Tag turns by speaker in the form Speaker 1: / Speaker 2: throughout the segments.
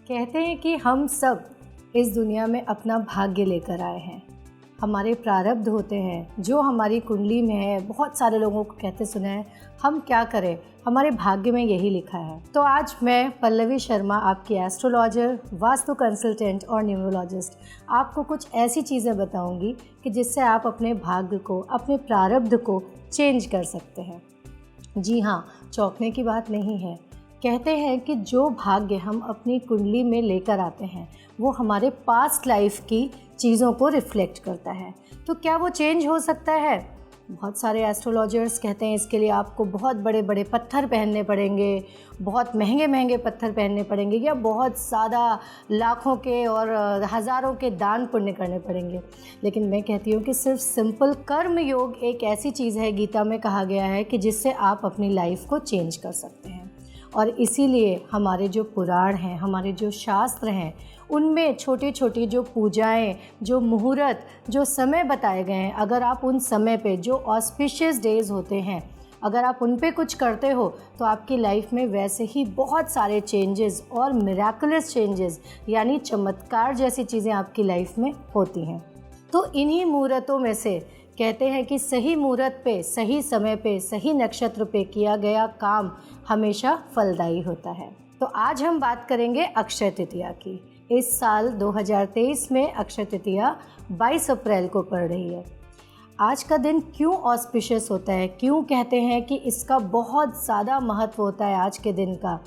Speaker 1: कहते हैं कि हम सब इस दुनिया में अपना भाग्य लेकर आए हैं। हमारे प्रारब्ध होते हैं जो हमारी कुंडली में है। बहुत सारे लोगों को कहते सुना है, हम क्या करें, हमारे भाग्य में यही लिखा है। तो आज मैं पल्लवी शर्मा, आपकी एस्ट्रोलॉजर, वास्तु कंसल्टेंट और न्यूमरोलॉजिस्ट, आपको कुछ ऐसी चीज़ें बताऊंगी कि जिससे आप अपने भाग्य को, अपने प्रारब्ध को चेंज कर सकते हैं। जी हाँ, चौंकने की बात नहीं है। कहते हैं कि जो भाग्य हम अपनी कुंडली में लेकर आते हैं वो हमारे पास्ट लाइफ की चीज़ों को रिफ्लेक्ट करता है। तो क्या वो चेंज हो सकता है? बहुत सारे एस्ट्रोलॉजर्स कहते हैं इसके लिए आपको बहुत बड़े बड़े पत्थर पहनने पड़ेंगे, बहुत महंगे महंगे पत्थर पहनने पड़ेंगे, या बहुत ज़्यादा लाखों के और हज़ारों के दान पुण्य करने पड़ेंगे। लेकिन मैं कहती हूँ कि सिर्फ सिंपल कर्म योग एक ऐसी चीज़ है, गीता में कहा गया है कि जिससे आप अपनी लाइफ को चेंज कर सकते हैं। और इसीलिए हमारे जो पुराण हैं, हमारे जो शास्त्र हैं, उनमें छोटी छोटी जो पूजाएं, जो मुहूर्त, जो समय बताए गए हैं, अगर आप उन समय पे, जो ऑस्पिशियस डेज़ होते हैं, अगर आप उन पे कुछ करते हो तो आपकी लाइफ में वैसे ही बहुत सारे चेंजेस और मिरेकलस चेंजेस, यानी चमत्कार जैसी चीज़ें आपकी लाइफ में होती हैं। तो इन्हीं मुहूर्तों में से कहते हैं कि सही मुहूर्त पे, सही समय पे, सही नक्षत्र पे किया गया काम हमेशा फलदायी होता है। तो आज हम बात करेंगे अक्षय तृतीया की। इस साल 2023 में अक्षय तृतीया 22 अप्रैल को पड़ रही है। आज का दिन क्यों ऑस्पिशियस होता है, क्यों कहते हैं कि इसका बहुत ज़्यादा महत्व होता है आज के दिन का?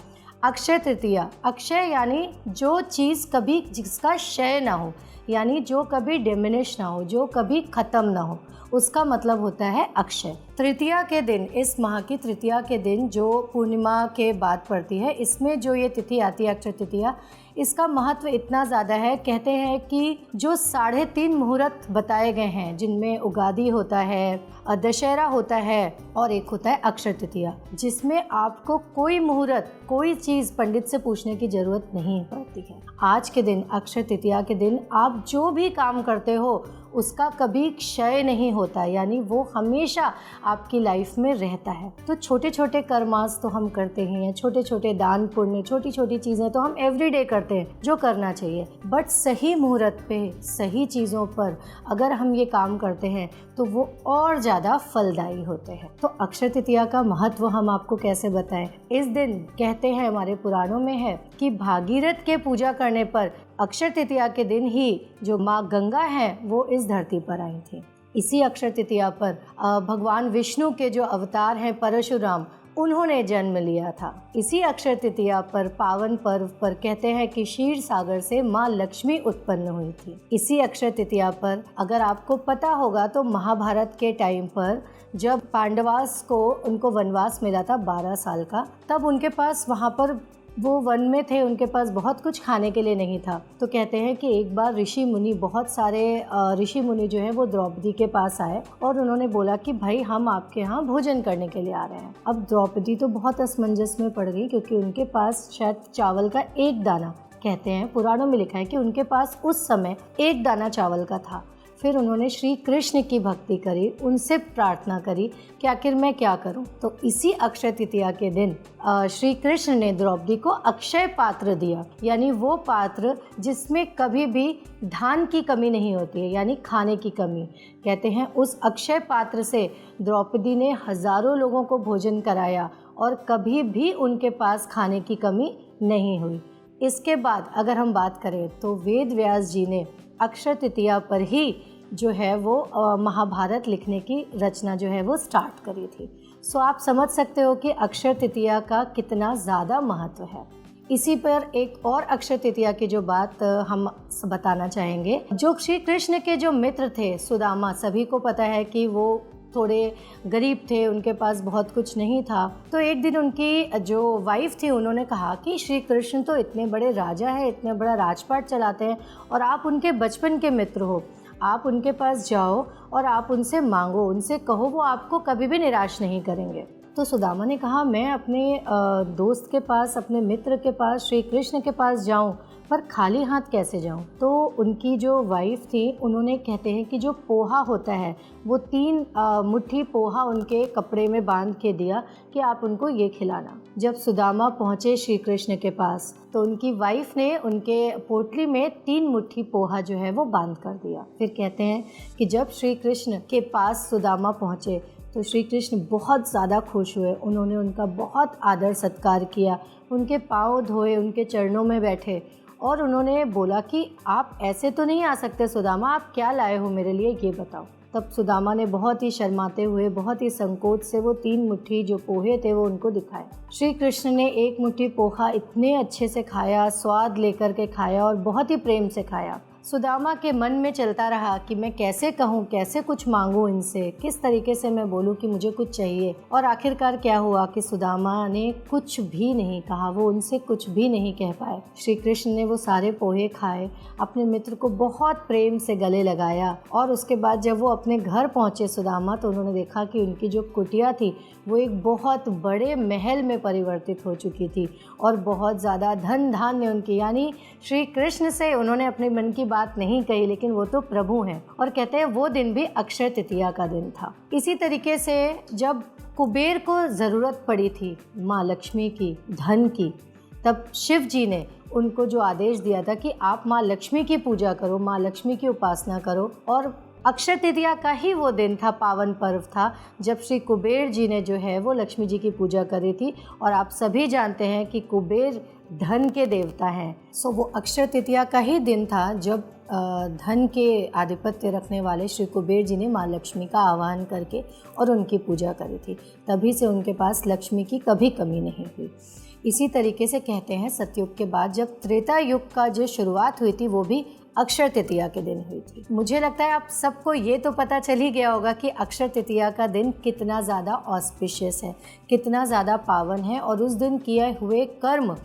Speaker 1: अक्षय तृतीया, अक्षय यानी जो चीज़ कभी, जिसका क्षय ना हो, यानी जो कभी डिमिनिश ना हो, जो कभी ख़त्म ना हो, उसका मतलब होता है अक्षय। तृतीया के दिन, इस माह की तृतीया के दिन जो पूर्णिमा के बाद पड़ती है, इसमें जो ये तिथि आती है अक्षय तृतीया, इसका महत्व इतना ज़्यादा है। कहते हैं कि जो 3.5 मुहूर्त बताए गए हैं, जिनमें उगादी होता है, दशहरा होता है और एक होता है अक्षय तृतीया, जिसमें आपको कोई मुहूर्त, कोई चीज़ पंडित से पूछने की ज़रूरत नहीं पड़ती है। आज के दिन, अक्षय तृतीया के दिन, आप जो भी काम करते हो उसका कभी क्षय नहीं होता, यानी वो हमेशा आपकी लाइफ में रहता है। तो छोटे छोटे कर्मास तो हम करते ही हैं, छोटे छोटे दान पुण्य, छोटी छोटी चीज़ें तो हम एवरीडे करते हैं जो करना चाहिए। बट सही मुहूर्त पे, सही चीज़ों पर अगर हम ये काम करते हैं तो वो और ज़्यादा फलदायी होते हैं। तो अक्षय तृतीया का महत्व हम आपको कैसे बताएं? इस दिन कहते हैं, हमारे पुराणों में है कि भागीरथ के पूजा करने पर अक्षय तृतीया के दिन ही जो माँ गंगा है वो इस धरती पर आई थी। इसी अक्षय तृतीया पर भगवान विष्णु के जो अवतार हैं परशुराम, उन्होंने जन्म लिया था। इसी अक्षय तृतीया पर, पावन पर्व पर, कहते हैं कि क्षीर सागर से माँ लक्ष्मी उत्पन्न हुई थी। इसी अक्षय तृतीया पर, अगर आपको पता होगा तो महाभारत के टाइम पर जब पांडवास को, उनको वनवास मिला था 12 साल का, तब उनके पास, वहाँ पर वो वन में थे, उनके पास बहुत कुछ खाने के लिए नहीं था। तो कहते हैं कि एक बार ऋषि मुनि, बहुत सारे ऋषि मुनि जो है वो द्रौपदी के पास आए और उन्होंने बोला कि भाई हम आपके यहाँ भोजन करने के लिए आ रहे हैं। अब द्रौपदी तो बहुत असमंजस में पड़ गई, क्योंकि उनके पास शायद चावल का एक दाना, कहते हैं पुराणों में लिखा है कि उनके पास उस समय एक दाना चावल का था। फिर उन्होंने श्री कृष्ण की भक्ति करी, उनसे प्रार्थना करी कि आखिर मैं क्या करूं। तो इसी अक्षय तृतीया के दिन श्री कृष्ण ने द्रौपदी को अक्षय पात्र दिया, यानी वो पात्र जिसमें कभी भी धान की कमी नहीं होती है, यानी खाने की कमी। कहते हैं उस अक्षय पात्र से द्रौपदी ने हज़ारों लोगों को भोजन कराया और कभी भी उनके पास खाने की कमी नहीं हुई। इसके बाद अगर हम बात करें तो वेद व्यास जी ने अक्षय तृतीया पर ही जो है वो महाभारत लिखने की रचना जो है वो स्टार्ट करी थी। सो आप समझ सकते हो कि अक्षय तृतीया का कितना ज़्यादा महत्व है। इसी पर एक और अक्षय तृतीया की जो बात हम बताना चाहेंगे, जो श्री कृष्ण के जो मित्र थे सुदामा, सभी को पता है कि वो थोड़े गरीब थे, उनके पास बहुत कुछ नहीं था। तो एक दिन उनकी जो वाइफ थी, उन्होंने कहा कि श्री कृष्ण तो इतने बड़े राजा हैं, इतने बड़ा राजपाट चलाते हैं और आप उनके बचपन के मित्र हो, आप उनके पास जाओ और आप उनसे मांगो, उनसे कहो, वो आपको कभी भी निराश नहीं करेंगे। तो सुदामा ने कहा मैं अपने दोस्त के पास, अपने मित्र के पास, श्री कृष्ण के पास जाऊं पर खाली हाथ कैसे जाऊं? तो उनकी जो वाइफ थी उन्होंने कहते हैं कि जो पोहा होता है वो 3 मुट्ठी पोहा उनके कपड़े में बांध के दिया कि आप उनको ये खिलाना। जब सुदामा पहुँचे श्री कृष्ण के पास तो उनकी वाइफ ने उनके पोटली में 3 मुट्ठी पोहा जो है वो बांध कर दिया। फिर कहते हैं कि जब श्री कृष्ण के पास सुदामा पहुँचे तो श्री कृष्ण बहुत ज़्यादा खुश हुए। उन्होंने उनका बहुत आदर सत्कार किया, उनके पाँव धोए, उनके चरणों में बैठे और उन्होंने बोला कि आप ऐसे तो नहीं आ सकते सुदामा, आप क्या लाए हो मेरे लिए ये बताओ। तब सुदामा ने बहुत ही शर्माते हुए, बहुत ही संकोच से वो 3 मुट्ठी जो पोहे थे वो उनको दिखाए। श्री कृष्ण ने 1 मुट्ठी पोहा इतने अच्छे से खाया, स्वाद लेकर के खाया और बहुत ही प्रेम से खाया। सुदामा के मन में चलता रहा कि मैं कैसे कहूँ, कैसे कुछ मांगूँ इनसे, किस तरीके से मैं बोलूँ कि मुझे कुछ चाहिए। और आखिरकार क्या हुआ कि सुदामा ने कुछ भी नहीं कहा, वो उनसे कुछ भी नहीं कह पाए। श्री कृष्ण ने वो सारे पोहे खाए, अपने मित्र को बहुत प्रेम से गले लगाया और उसके बाद जब वो अपने घर पहुँचे सुदामा तो उन्होंने देखा कि उनकी जो कुटिया थी वो एक बहुत बड़े महल में परिवर्तित हो चुकी थी और बहुत ज़्यादा धन धान्य उनकी, यानी श्री कृष्ण से उन्होंने अपने मन की बात नहीं कही, लेकिन वो तो प्रभु हैं। और कहते हैं वो दिन भी अक्षय तृतीया का दिन था। इसी तरीके से जब कुबेर को ज़रूरत पड़ी थी माँ लक्ष्मी की, धन की, तब शिव जी ने उनको जो आदेश दिया था कि आप माँ लक्ष्मी की पूजा करो, माँ लक्ष्मी की उपासना करो। और अक्षय तृतीया का ही वो दिन था, पावन पर्व था, जब श्री कुबेर जी ने जो है वो लक्ष्मी जी की पूजा करी थी। और आप सभी जानते हैं कि कुबेर धन के देवता हैं। सो वो अक्षय तृतीया का ही दिन था जब धन के आधिपत्य रखने वाले श्री कुबेर जी ने माँ लक्ष्मी का आह्वान करके और उनकी पूजा करी थी। तभी से उनके पास लक्ष्मी की कभी कमी नहीं हुई। इसी तरीके से कहते हैं सतयुग के बाद जब त्रेता युग का जो शुरुआत हुई थी वो भी अक्षय तृतीया के दिन हुई थी। मुझे लगता है आप सबको ये तो पता चल ही गया होगा कि अक्षय तृतीया का दिन कितना ज़्यादा ऑस्पिशियस है, कितना ज़्यादा पावन है और उस दिन किए हुए कर्म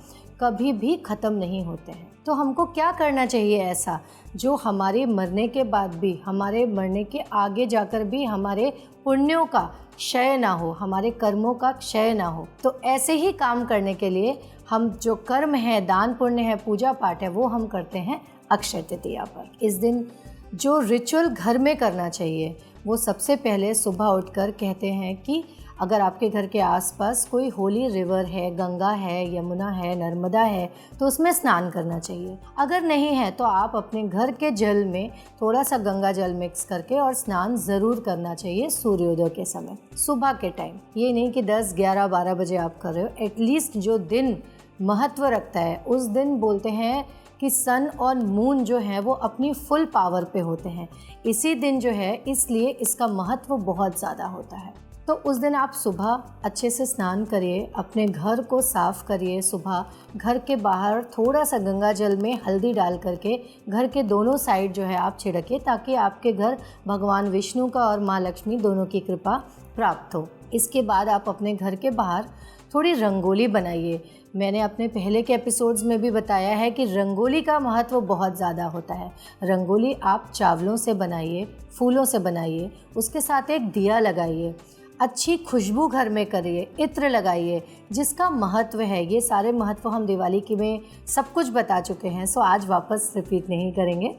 Speaker 1: कभी भी ख़त्म नहीं होते हैं। तो हमको क्या करना चाहिए ऐसा जो हमारे मरने के बाद भी, हमारे मरने के आगे जाकर भी हमारे पुण्यों का क्षय ना हो, हमारे कर्मों का क्षय ना हो। तो ऐसे ही काम करने के लिए हम जो कर्म है, दान पुण्य है, पूजा पाठ है, वो हम करते हैं अक्षय तृतीया पर। इस दिन जो रिचुअल घर में करना चाहिए वो सबसे पहले सुबह उठकर कहते हैं कि अगर आपके घर के आसपास कोई होली रिवर है, गंगा है, यमुना है, नर्मदा है, तो उसमें स्नान करना चाहिए। अगर नहीं है तो आप अपने घर के जल में थोड़ा सा गंगा जल मिक्स करके और स्नान ज़रूर करना चाहिए सूर्योदय के समय, सुबह के टाइम। ये नहीं कि 10, 11, 12 बजे आप कर रहे हो। एटलीस्ट जो दिन महत्व रखता है उस दिन बोलते हैं कि सन और मून जो है वो अपनी फुल पावर पे होते हैं इसी दिन जो है, इसलिए इसका महत्व बहुत ज़्यादा होता है। तो उस दिन आप सुबह अच्छे से स्नान करिए, अपने घर को साफ़ करिए। सुबह घर के बाहर थोड़ा सा गंगा जल में हल्दी डाल करके घर के दोनों साइड जो है आप छिड़किए, ताकि आपके घर भगवान विष्णु का और माँ लक्ष्मी दोनों की कृपा प्राप्त हो। इसके बाद आप अपने घर के बाहर थोड़ी रंगोली बनाइए। मैंने अपने पहले के एपिसोड्स में भी बताया है कि रंगोली का महत्व बहुत ज़्यादा होता है। रंगोली आप चावलों से बनाइए, फूलों से बनाइए, उसके साथ एक दिया लगाइए, अच्छी खुशबू घर में करिए, इत्र लगाइए, जिसका महत्व है। ये सारे महत्व हम दिवाली की में सब कुछ बता चुके हैं, सो आज वापस रिपीट नहीं करेंगे।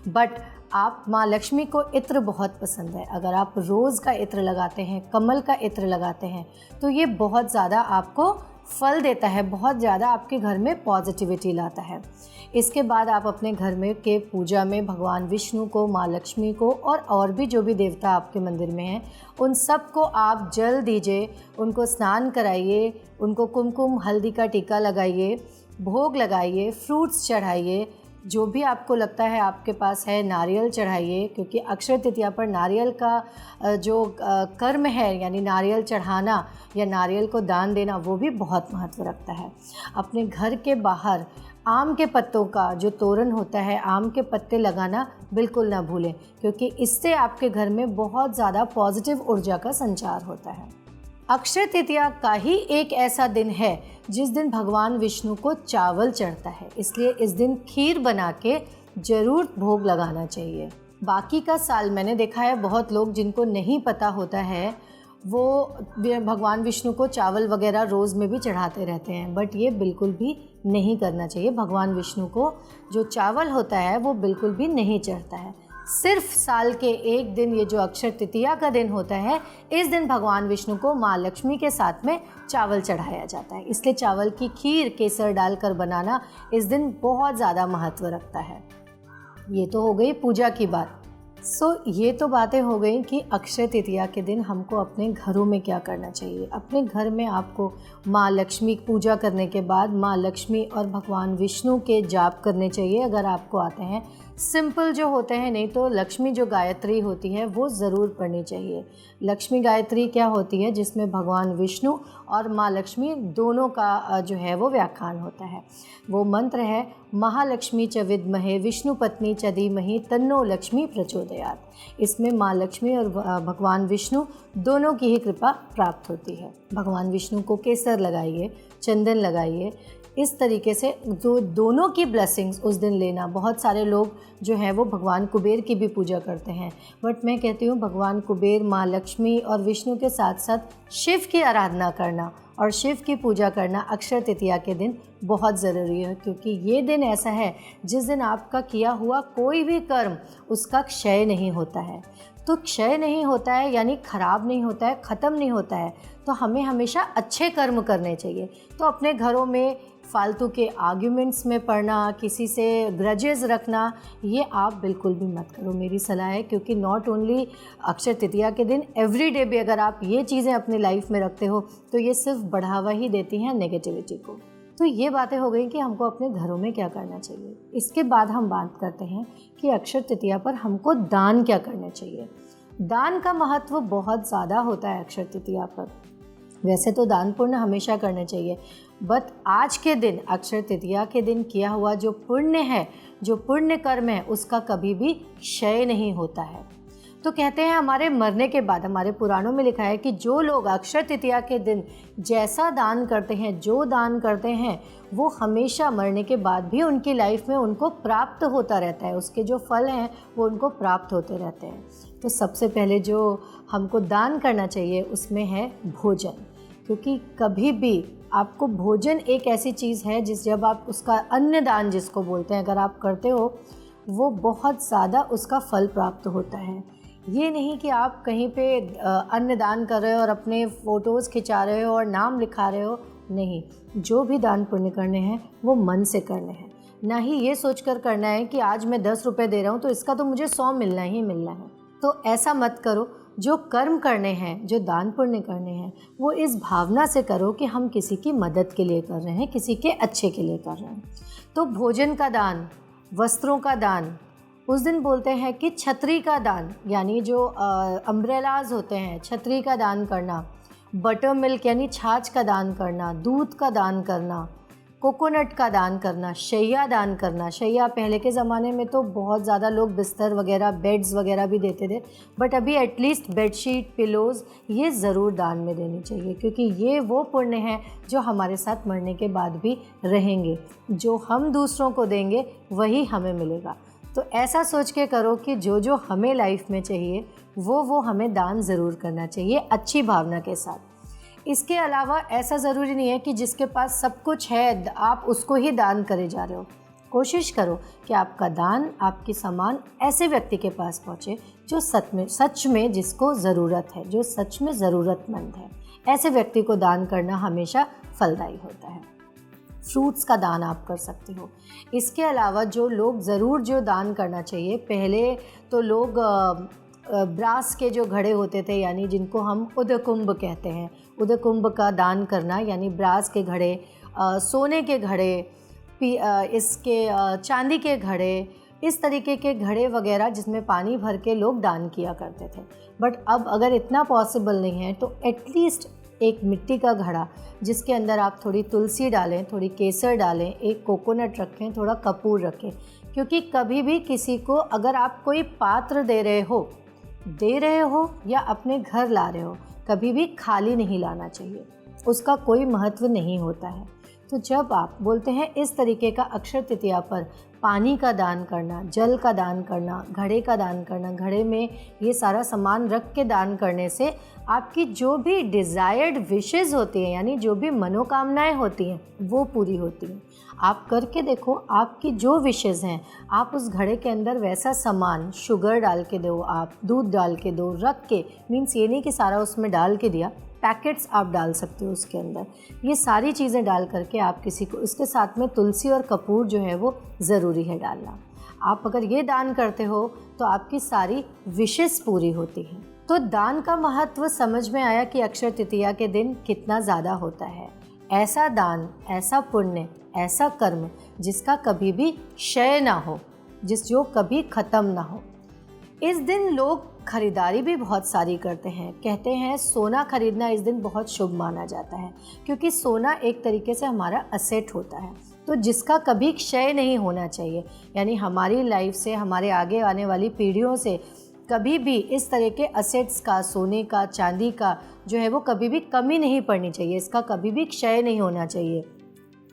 Speaker 1: बट आप माँ लक्ष्मी को इत्र बहुत पसंद है। अगर आप रोज़ का इत्र लगाते हैं, कमल का इत्र लगाते हैं, तो ये बहुत ज़्यादा आपको फल देता है, बहुत ज़्यादा आपके घर में पॉजिटिविटी लाता है। इसके बाद आप अपने घर में के पूजा में भगवान विष्णु को, माँ लक्ष्मी को और भी जो भी देवता आपके मंदिर में हैं, उन सब को आप जल दीजिए, उनको स्नान कराइए, उनको कुमकुम हल्दी का टीका लगाइए, भोग लगाइए, फ्रूट्स चढ़ाइए, जो भी आपको लगता है आपके पास है, नारियल चढ़ाइए, क्योंकि अक्षय तृतीया पर नारियल का जो कर्म है, यानी नारियल चढ़ाना या नारियल को दान देना, वो भी बहुत महत्व रखता है। अपने घर के बाहर आम के पत्तों का जो तोरण होता है, आम के पत्ते लगाना बिल्कुल ना भूलें, क्योंकि इससे आपके घर में बहुत ज़्यादा पॉजिटिव ऊर्जा का संचार होता है। अक्षय तृतीया का ही एक ऐसा दिन है जिस दिन भगवान विष्णु को चावल चढ़ता है, इसलिए इस दिन खीर बना के ज़रूर भोग लगाना चाहिए। बाकी का साल मैंने देखा है बहुत लोग जिनको नहीं पता होता है वो भगवान विष्णु को चावल वगैरह रोज़ में भी चढ़ाते रहते हैं, बट ये बिल्कुल भी नहीं करना चाहिए। भगवान विष्णु को जो चावल होता है वो बिल्कुल भी नहीं चढ़ता है। सिर्फ साल के एक दिन, ये जो अक्षय तृतीया का दिन होता है, इस दिन भगवान विष्णु को माँ लक्ष्मी के साथ में चावल चढ़ाया जाता है। इसलिए चावल की खीर केसर डालकर बनाना इस दिन बहुत ज़्यादा महत्व रखता है। ये तो हो गई पूजा की बात। ये तो बातें हो गई कि अक्षय तृतीया के दिन हमको अपने घरों में क्या करना चाहिए। अपने घर में आपको माँ लक्ष्मी की पूजा करने के बाद माँ लक्ष्मी और भगवान विष्णु के जाप करने चाहिए अगर आपको आते हैं। सिंपल जो होते हैं, नहीं तो लक्ष्मी जो गायत्री होती है वो ज़रूर पढ़नी चाहिए। लक्ष्मी गायत्री क्या होती है, जिसमें भगवान विष्णु और माँ लक्ष्मी दोनों का जो है वो व्याख्यान होता है। वो मंत्र है महालक्ष्मी च विद्महे विष्णु पत्नी च धीमहि तन्नो लक्ष्मी प्रचोदयात्। इसमें माँ लक्ष्मी और भगवान विष्णु दोनों की ही कृपा प्राप्त होती है। भगवान विष्णु को केसर लगाइए, चंदन लगाइए, इस तरीके से जो दोनों की ब्लेसिंग्स उस दिन लेना। बहुत सारे लोग जो हैं वो भगवान कुबेर की भी पूजा करते हैं, बट मैं कहती हूँ भगवान कुबेर, माँ लक्ष्मी और विष्णु के साथ साथ शिव की आराधना करना और शिव की पूजा करना अक्षय तृतीया के दिन बहुत ज़रूरी है, क्योंकि ये दिन ऐसा है जिस दिन आपका किया हुआ कोई भी कर्म उसका क्षय नहीं होता है। तो क्षय नहीं होता है यानी ख़राब नहीं होता है, ख़त्म नहीं होता है, तो हमें हमेशा अच्छे कर्म करने चाहिए। तो अपने घरों में फालतू के आर्ग्यूमेंट्स में पड़ना, किसी से ग्रजेस रखना, ये आप बिल्कुल भी मत करो, मेरी सलाह है। क्योंकि नॉट ओनली अक्षय तृतीया के दिन, एवरी डे भी अगर आप ये चीज़ें अपनी लाइफ में रखते हो तो ये सिर्फ बढ़ावा ही देती हैं नेगेटिविटी को। तो ये बातें हो गई कि हमको अपने घरों में क्या करना चाहिए। इसके बाद हम बात करते हैं कि अक्षय तृतीया पर हमको दान क्या करना चाहिए। दान का महत्व बहुत ज़्यादा होता है अक्षय तृतीया पर। वैसे तो दान पुण्य हमेशा करना चाहिए, बट आज के दिन अक्षय तृतीया के दिन किया हुआ जो पुण्य है, जो पुण्य कर्म है, उसका कभी भी क्षय नहीं होता है। तो कहते हैं हमारे मरने के बाद, हमारे पुराणों में लिखा है कि जो लोग अक्षय तृतीया के दिन जैसा दान करते हैं, जो दान करते हैं, वो हमेशा मरने के बाद भी उनकी लाइफ में उनको प्राप्त होता रहता है। उसके जो फल हैं वो उनको प्राप्त होते रहते हैं। तो सबसे पहले जो हमको दान करना चाहिए उसमें है भोजन, क्योंकि कभी भी आपको भोजन एक ऐसी चीज़ है जब आप उसका अन्नदान जिसको बोलते हैं अगर आप करते हो, वो बहुत ज़्यादा उसका फल प्राप्त होता है। ये नहीं कि आप कहीं पे अन्नदान कर रहे हो और अपने फ़ोटोज़ खिंचा रहे हो और नाम लिखा रहे हो, नहीं। जो भी दान पुण्य करने हैं वो मन से करने हैं, ना ही ये सोचकर करना है कि आज मैं 10 रुपये दे रहा हूँ तो इसका तो मुझे 100 मिलना ही मिलना है। तो ऐसा मत करो। जो कर्म करने हैं, जो दान पुण्य करने हैं, वो इस भावना से करो कि हम किसी की मदद के लिए कर रहे हैं, किसी के अच्छे के लिए कर रहे हैं। तो भोजन का दान, वस्त्रों का दान, उस दिन बोलते हैं कि छतरी का दान, यानी जो अम्ब्रेलाज होते हैं, छतरी का दान करना, बटर मिल्क यानी छाछ का दान करना, दूध का दान करना, कोकोनट का दान करना, शैया दान करना। शैया पहले के ज़माने में तो बहुत ज़्यादा लोग बिस्तर वगैरह, बेड्स वगैरह भी देते थे, बट अभी एटलीस्ट बेडशीट, पिलोज़ ये ज़रूर दान में देनी चाहिए, क्योंकि ये वो पुण्य हैं जो हमारे साथ मरने के बाद भी रहेंगे। जो हम दूसरों को देंगे वही हमें मिलेगा। तो ऐसा सोच के करो कि जो हमें लाइफ में चाहिए वो हमें दान ज़रूर करना चाहिए, अच्छी भावना के साथ। इसके अलावा ऐसा ज़रूरी नहीं है कि जिसके पास सब कुछ है आप उसको ही दान करे जा रहे हो। कोशिश करो कि आपका दान, आपकी सामान ऐसे व्यक्ति के पास पहुँचे जो सच में जिसको ज़रूरत है, जो सच में ज़रूरतमंद है। ऐसे व्यक्ति को दान करना हमेशा फलदायी होता है। फ्रूट्स का दान आप कर सकते हो। इसके अलावा जो लोग ज़रूर जो दान करना चाहिए, पहले तो लोग ब्रास के जो घड़े होते थे, यानी जिनको हम उदकुंभ कहते हैं, उदकुंभ का दान करना, यानी ब्रास के घड़े, सोने के घड़े, इसके चांदी के घड़े, इस तरीके के घड़े वगैरह जिसमें पानी भर के लोग दान किया करते थे। बट अब अगर इतना पॉसिबल नहीं है तो एटलीस्ट एक मिट्टी का घड़ा जिसके अंदर आप थोड़ी तुलसी डालें, थोड़ी केसर डालें, एक कोकोनट रखें, थोड़ा कपूर रखें। क्योंकि कभी भी किसी को अगर आप कोई पात्र दे रहे हो या अपने घर ला रहे हो, कभी भी खाली नहीं लाना चाहिए, उसका कोई महत्व नहीं होता है। तो जब आप बोलते हैं इस तरीके का अक्षय तृतीया पर पानी का दान करना, जल का दान करना, घड़े का दान करना, घड़े में ये सारा सामान रख के दान करने से आपकी जो भी डिज़ायर्ड विशेज़ होती हैं, यानी जो भी मनोकामनाएं होती हैं, वो पूरी होती हैं। आप करके देखो, आपकी जो विशेज़ हैं आप उस घड़े के अंदर वैसा सामान, शुगर डाल के दो, आप दूध डाल के दो, रख के, मीन्स ये नहीं कि सारा उसमें डाल के दिया, पैकेट्स आप डाल सकते हो उसके अंदर। ये सारी चीज़ें डाल करके आप किसी को, इसके साथ में तुलसी और कपूर जो है वो ज़रूरी है डालना। आप अगर ये दान करते हो तो आपकी सारी विशेस पूरी होती हैं। तो दान का महत्व समझ में आया कि अक्षय तृतीया के दिन कितना ज़्यादा होता है। ऐसा दान, ऐसा पुण्य, ऐसा कर्म जिसका कभी भी क्षय ना हो, जो कभी ख़त्म ना हो। इस दिन लोग खरीदारी भी बहुत सारी करते हैं। कहते हैं सोना खरीदना इस दिन बहुत शुभ माना जाता है, क्योंकि सोना एक तरीके से हमारा असेट होता है, तो जिसका कभी क्षय नहीं होना चाहिए। यानी हमारी लाइफ से, हमारे आगे आने वाली पीढ़ियों से कभी भी इस तरह के असेट्स का, सोने का, चांदी का जो है वो कभी भी कमी नहीं पड़नी चाहिए, इसका कभी भी क्षय नहीं होना चाहिए।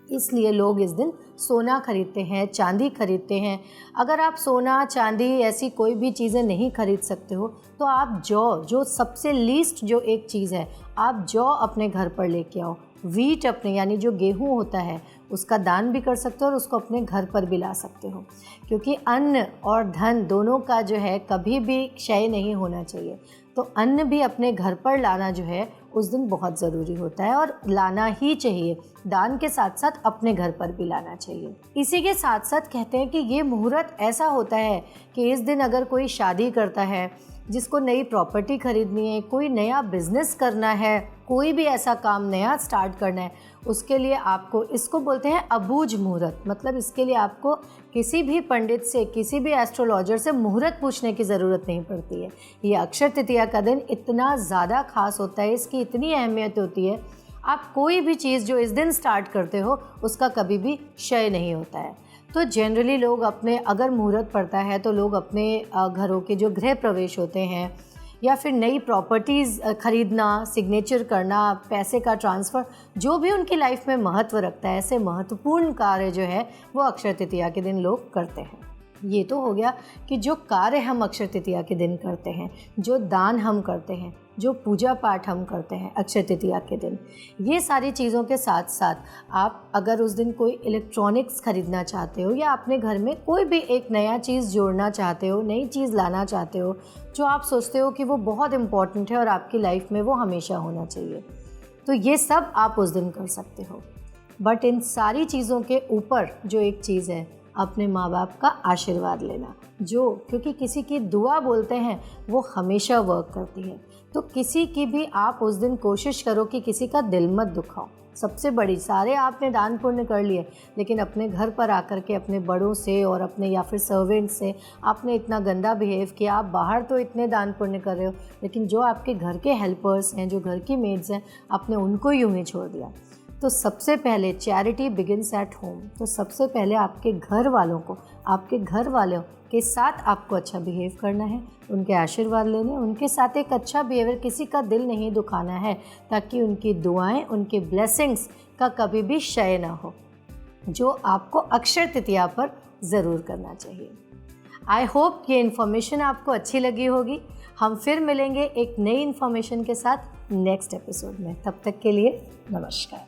Speaker 1: इसलिए लोग इस दिन सोना खरीदते हैं, चांदी खरीदते हैं। अगर आप सोना, चांदी ऐसी कोई भी चीज़ें नहीं खरीद सकते हो तो आप जो सबसे लीस्ट जो एक चीज़ है, आप जौ अपने घर पर लेके आओ। वीट अपने, यानी जो गेहूँ होता है, उसका दान भी कर सकते हो और उसको अपने घर पर भी ला सकते हो, क्योंकि अन्न और धन दोनों का जो है कभी भी क्षय नहीं होना चाहिए। तो अन्न भी अपने घर पर लाना जो है उस दिन बहुत ज़रूरी होता है, और लाना ही चाहिए। दान के साथ साथ अपने घर पर भी लाना चाहिए। इसी के साथ साथ कहते हैं कि ये मुहूर्त ऐसा होता है कि इस दिन अगर कोई शादी करता है, जिसको नई प्रॉपर्टी खरीदनी है, कोई नया बिजनेस करना है, कोई भी ऐसा काम नया स्टार्ट करना है, उसके लिए आपको, इसको बोलते हैं अबूझ मुहूर्त। मतलब इसके लिए आपको किसी भी पंडित से, किसी भी एस्ट्रोलॉजर से मुहूर्त पूछने की ज़रूरत नहीं पड़ती है। ये अक्षय तृतीया का दिन इतना ज़्यादा खास होता है, इसकी इतनी अहमियत होती है। आप कोई भी चीज़ जो इस दिन स्टार्ट करते हो उसका कभी भी क्षय नहीं होता है। तो जनरली लोग अपने, अगर मुहूर्त पड़ता है तो लोग अपने घरों के जो गृह प्रवेश होते हैं, या फिर नई प्रॉपर्टीज़ खरीदना, सिग्नेचर करना, पैसे का ट्रांसफ़र, जो भी उनकी लाइफ में महत्व रखता है, ऐसे महत्वपूर्ण कार्य जो है वो अक्षय तृतीया के दिन लोग करते हैं। ये तो हो गया कि जो कार्य हम अक्षय तृतीया के दिन करते हैं, जो दान हम करते हैं, जो पूजा पाठ हम करते हैं अक्षय तृतीया के दिन। ये सारी चीज़ों के साथ साथ आप अगर उस दिन कोई इलेक्ट्रॉनिक्स खरीदना चाहते हो, या अपने घर में कोई भी एक नया चीज़ जोड़ना चाहते हो, नई चीज़ लाना चाहते हो, जो आप सोचते हो कि वो बहुत इम्पॉर्टेंट है और आपकी लाइफ में वो हमेशा होना चाहिए, तो ये सब आप उस दिन कर सकते हो। बट इन सारी चीज़ों के ऊपर जो एक चीज़ है, अपने माँ बाप का आशीर्वाद लेना, क्योंकि किसी की दुआ बोलते हैं वो हमेशा वर्क करती है। तो किसी की भी आप उस दिन कोशिश करो कि किसी का दिल मत दुखाओ। सबसे बड़ी, सारे आपने दान पुण्य कर लिए, लेकिन अपने घर पर आकर के अपने बड़ों से और अपने या फिर सर्वेंट से आपने इतना गंदा बिहेव किया। आप बाहर तो इतने दान पुण्य कर रहे हो, लेकिन जो आपके घर के हेल्पर्स हैं, जो घर की मेड्स हैं, आपने उनको यूं ही छोड़ दिया। तो सबसे पहले चैरिटी बिगिंस एट होम। तो सबसे पहले आपके घर वालों को, आपके घर वालों के साथ आपको अच्छा बिहेव करना है, उनके आशीर्वाद लेने, उनके साथ एक अच्छा बिहेवियर, किसी का दिल नहीं दुखाना है, ताकि उनकी दुआएं, उनके ब्लेसिंग्स का कभी भी क्षय ना हो, जो आपको अक्षय तृतीया पर ज़रूर करना चाहिए। आई होप ये इन्फॉर्मेशन आपको अच्छी लगी होगी। हम फिर मिलेंगे एक नई इन्फॉर्मेशन के साथ नेक्स्ट एपिसोड में। तब तक के लिए नमस्कार।